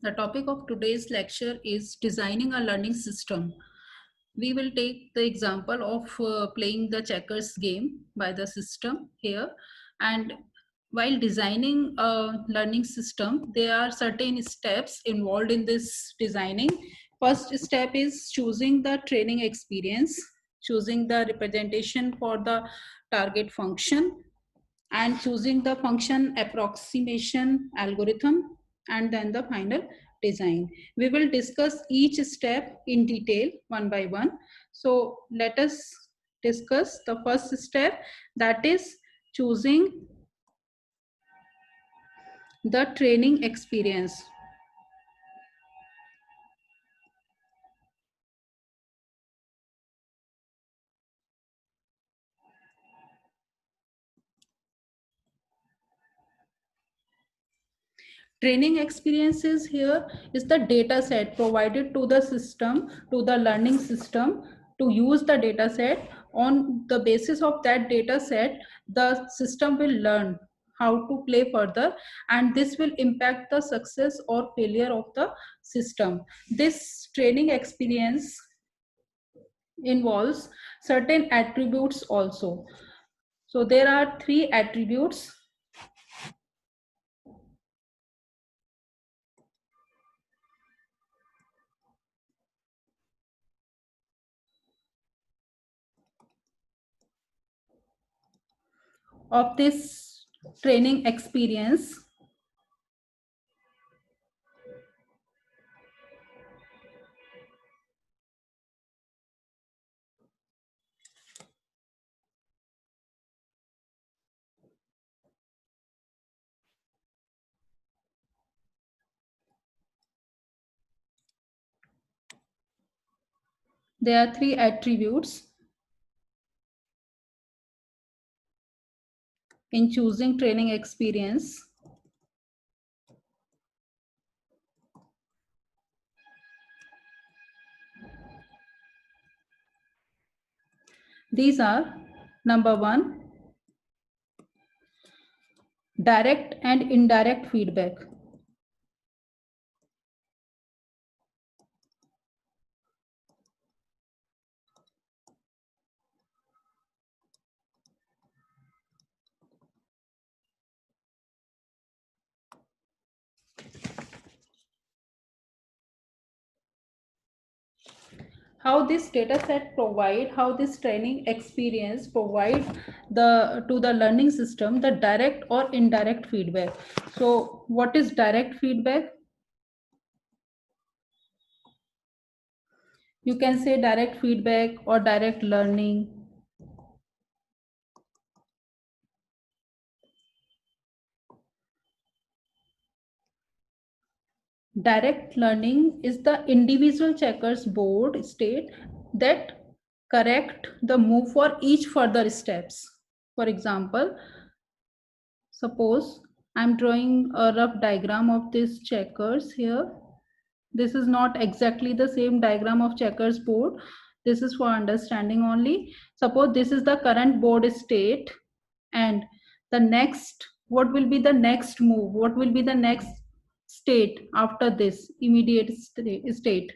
The topic of today's lecture is designing a learning system. We will take the example of playing the checkers game by the system here. And while designing a learning system, there are certain steps involved in this designing. First step is choosing the training experience, choosing the representation for the target function, and choosing the function approximation algorithm, and then the final design. We will discuss each step in detail one by one. So let us discuss the first step, that is choosing the training experience. Training experiences here is the data set provided to the system, to the learning system, to use the data set. On the basis of that data set, the system will learn how to play further, and this will impact the success or failure of the system. This training experience involves certain attributes also. So there are three attributes of this training experience. There are three attributes in choosing training experience. These are: number one, direct and indirect feedback. How this data set provide, how this training experience provide to the learning system the direct or indirect feedback. So what is direct feedback? You can say direct feedback or direct learning. Direct learning is the individual checkers board state that correct the move for each further steps. For example, suppose I'm drawing a rough diagram of this checkers here. This is not exactly the same diagram of checkers board. This is for understanding only. Suppose this is the current board state, and the next, what will be the next move? What will be the next state after this immediate state?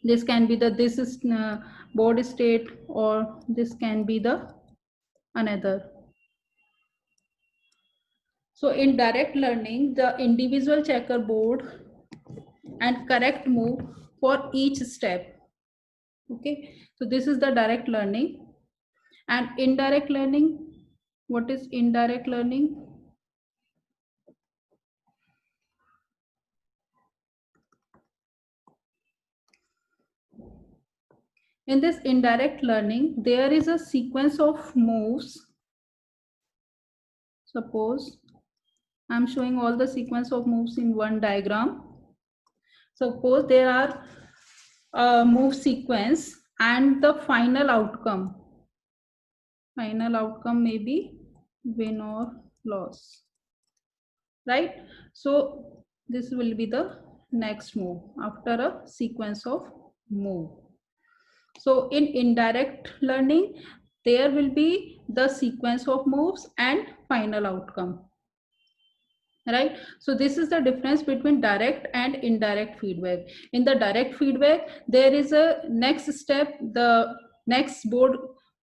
This can be the this is board state, or this can be the another. So in direct learning, the individual checkerboard and correct move for each step. Okay, so this is the direct learning. And indirect learning, what is indirect learning? In this indirect learning, there is a sequence of moves. Suppose I'm showing all the sequence of moves in one diagram. Suppose there are a move sequence and the final outcome. Final outcome may be win or loss, right? So this will be the next move after a sequence of move. So in indirect learning, there will be the sequence of moves and final outcome. right? So this is the difference between direct and indirect feedback. In the direct feedback, there is a next step, the next board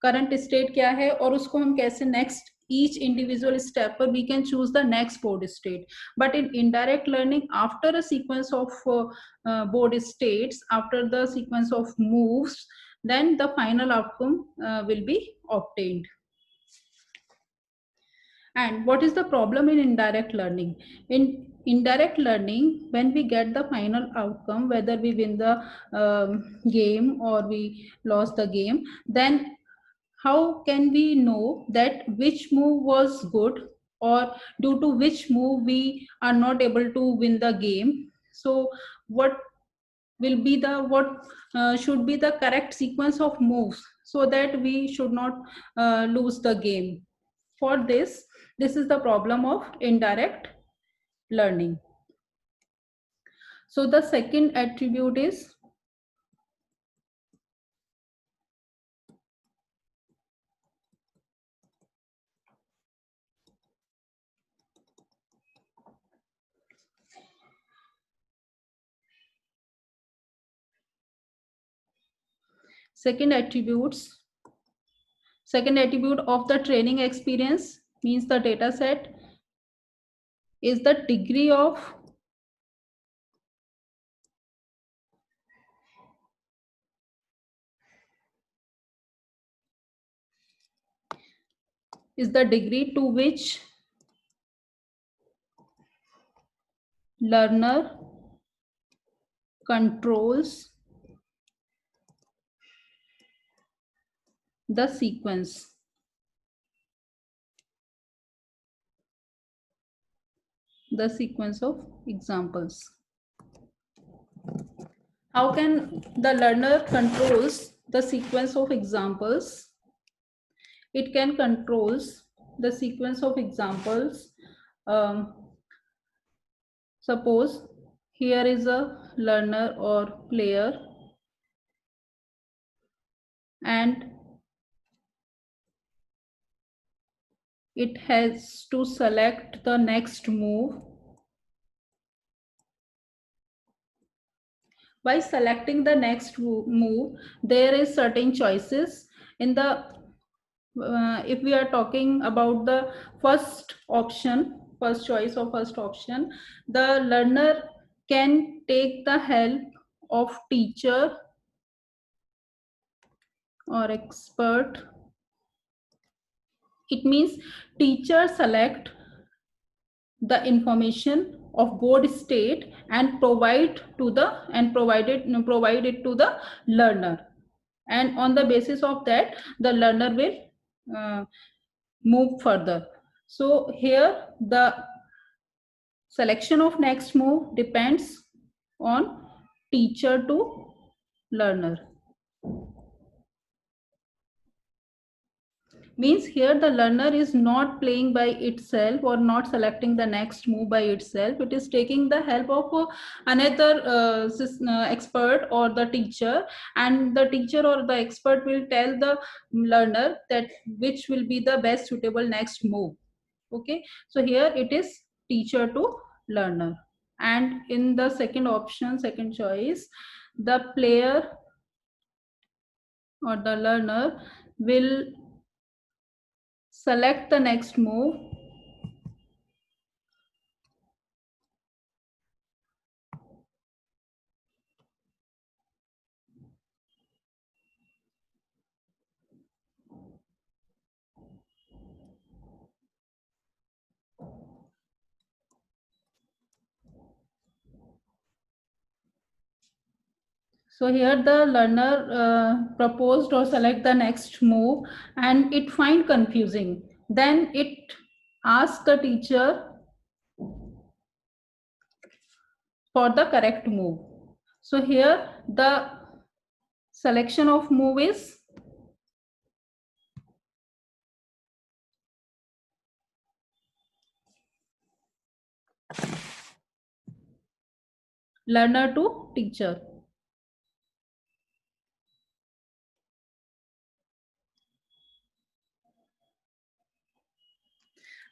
current state क्या है और उसको हम कैसे next each individual step पर we can choose the next board state. But in indirect learning, after a sequence of board states, after the sequence of moves, then the final outcome will be obtained. And what is the problem in indirect learning? In indirect learning, when we get the final outcome, whether we win the game or we lost the game, then how can we know that which move was good, or due to which move we are not able to win the game? So what will be the what should be the correct sequence of moves so that we should not lose the game? For this is the problem of indirect learning. So the second attribute is second attribute of the training experience, means the data set, is the degree of to which learner controls the sequence. The sequence of examples. How can the learner controls the sequence of examples? It can controls the sequence of examples. Um, Suppose here is a learner or player, and it has to select the next move. By selecting the next move, there is certain choices in the if we are talking about the first choice or first option, the learner can take the help of teacher or expert. It means teacher select the information of board state and provide it to the learner, and on the basis of that the learner will move further. So here the selection of next move depends on teacher to learner. Means here the learner is not playing by itself or not selecting the next move by itself. It is taking the help of another expert or the teacher, and the teacher or the expert will tell the learner that which will be the best suitable next move. Okay, so here it is teacher to learner. And in the second option, second choice, the player or the learner will select the next move So here the learner proposed or select the next move and it find confusing. Then it asks the teacher for the correct move. So here the selection of move is learner to teacher.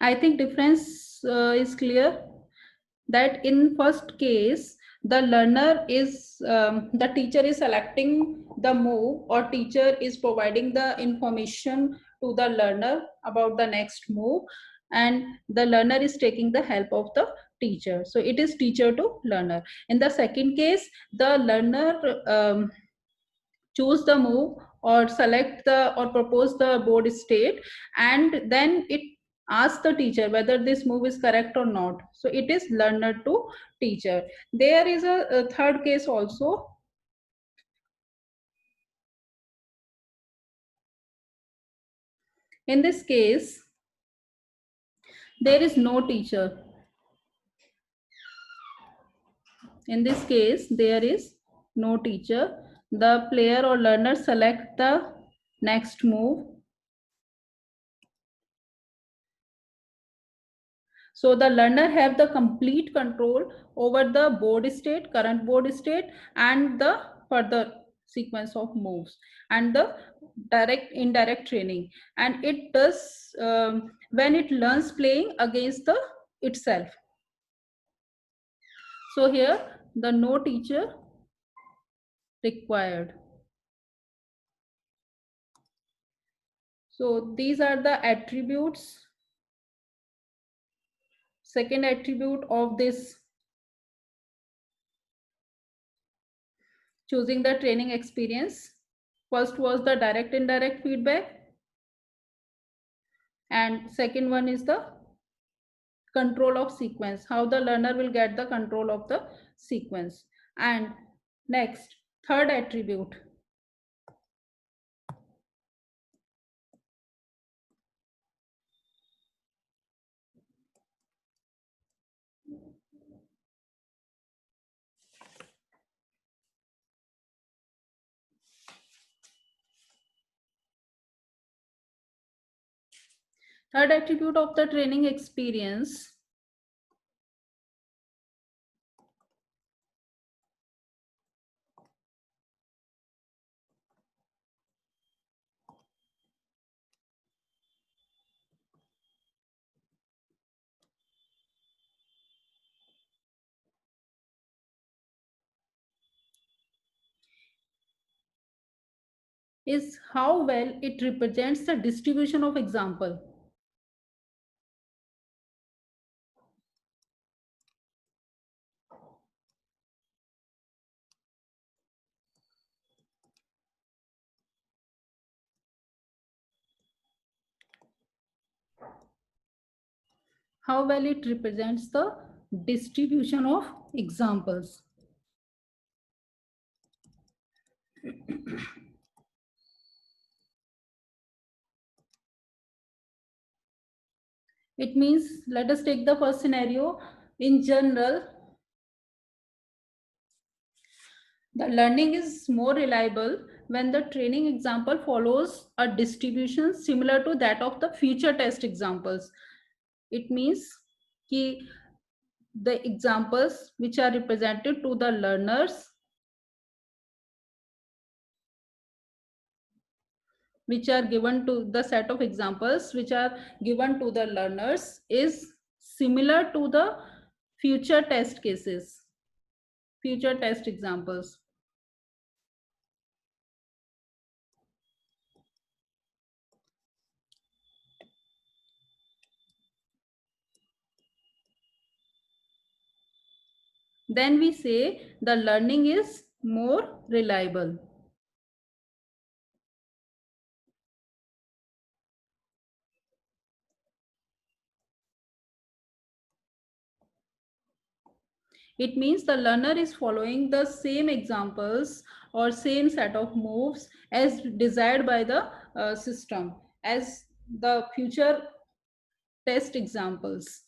I think difference is clear. that in first case the learner is the teacher is selecting the move, or teacher is providing the information to the learner about the next move, and the learner is taking the help of the teacher. So it is teacher to learner. In the second case, the learner choose the move or select the or propose the board state, and then it asks the teacher whether this move is correct or not. So it is learner to teacher. There is a third case also. In this case, there is no teacher. In this case, there is no teacher. The player or learner select the next move. So the learner have the complete control over the board state, current board state, and the further sequence of moves, and the direct indirect training. And it does when it learns playing against the itself. So here the no teacher required. So these are the attributes. Second attribute of this choosing the training experience. First was the direct indirect feedback, and second one is the control of sequence, how the learner will get the control of the sequence. And next, third attribute, third attribute of the training experience is how well it represents the distribution of example. How well it represents the distribution of examples. It means, let us take the first scenario. In general, the learning is more reliable when the training example follows a distribution similar to that of the future test examples. It means कि the examples which are represented to the learners, which are given to the set of examples which are given to the learners, is similar to the future test cases, future test examples. Then we say the learning is more reliable. It means the learner is following the same examples or same set of moves as desired by the system as the future test examples.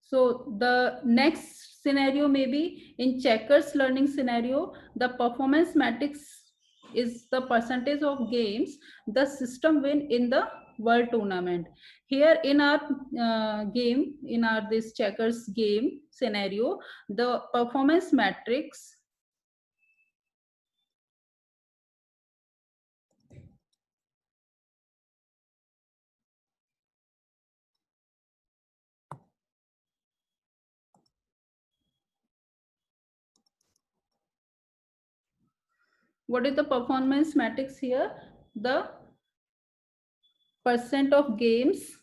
So the next scenario may be in checkers learning scenario, the performance matrix is the percentage of games the system win in the world tournament. Here in our game, in our this checkers game scenario, the performance matrix What is the performance matrix here? The percent of games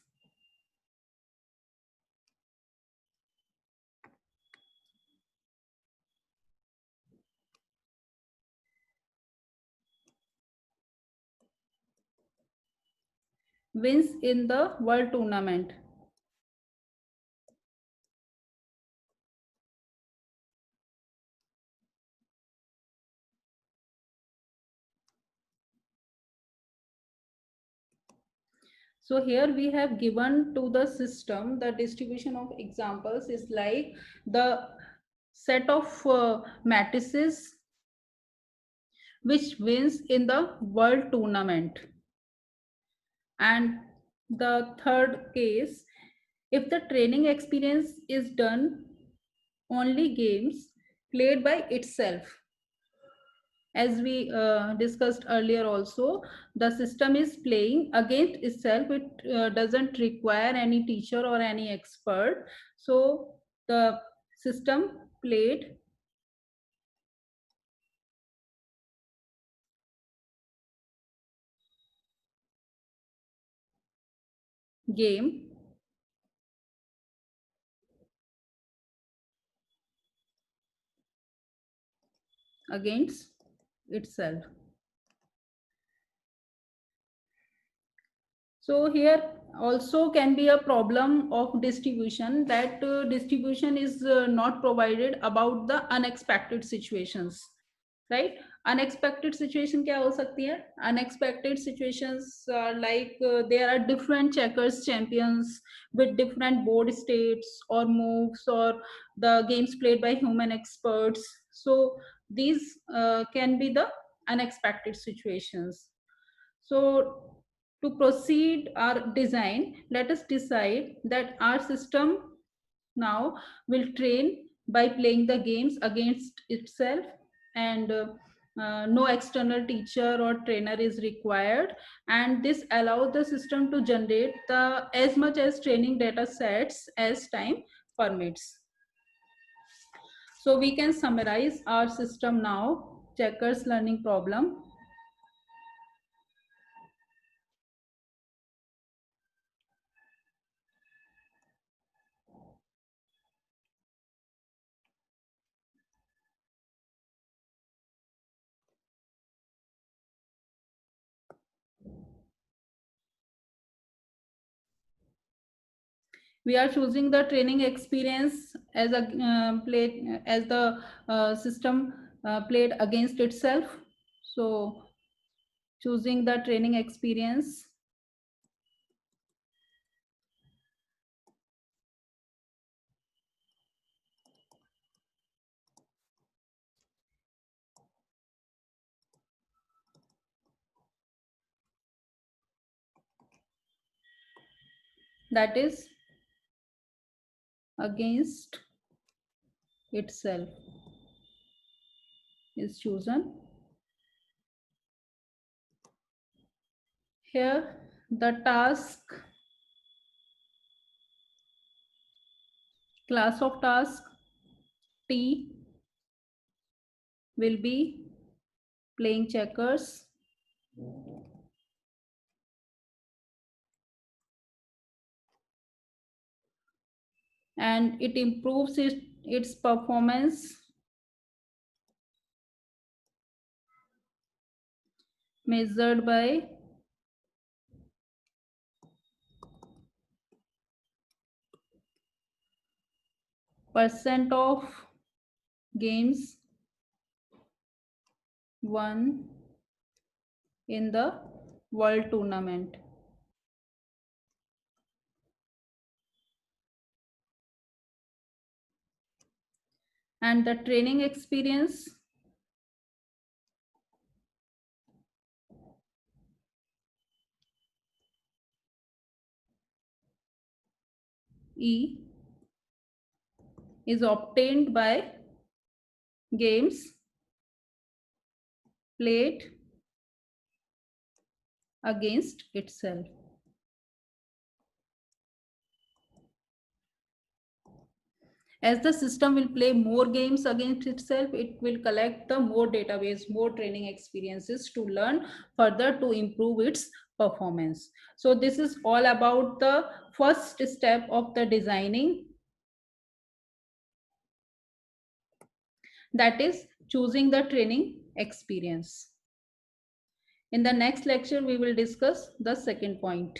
wins in the world tournament. So here we have given to the system the distribution of examples is like the set of matrices which wins in the world tournament. And the third case, if the training experience is done only games played by itself. As we discussed earlier also, the system is playing against itself. It doesn't require any teacher or any expert. So the system played game against itself. So here also can be a problem of distribution, that distribution is not provided about the unexpected situations, right? Unexpected situation क्या हो सकती है? Unexpected situations like there are different checkers champions with different board states or moves, or the games played by human experts. So these can be the unexpected situations. So to proceed our design, let us decide that our system now will train by playing the games against itself, and no external teacher or trainer is required, and this allows the system to generate the as much as training data sets as time permits. So we can summarize our system now. Checkers learning problem. We are choosing the training experience as a play as the system played against itself. So choosing the training experience, that is against itself, is chosen. Here the task, class of task T will be playing checkers, and it improves its performance measured by percent of games won in the world tournament. And the training experience E is obtained by games played against itself. As the system will play more games against itself, it will collect the more database, more training experiences to learn further to improve its performance. So this is all about the first step of the designing, that is choosing the training experience. In the next lecture, we will discuss the second point.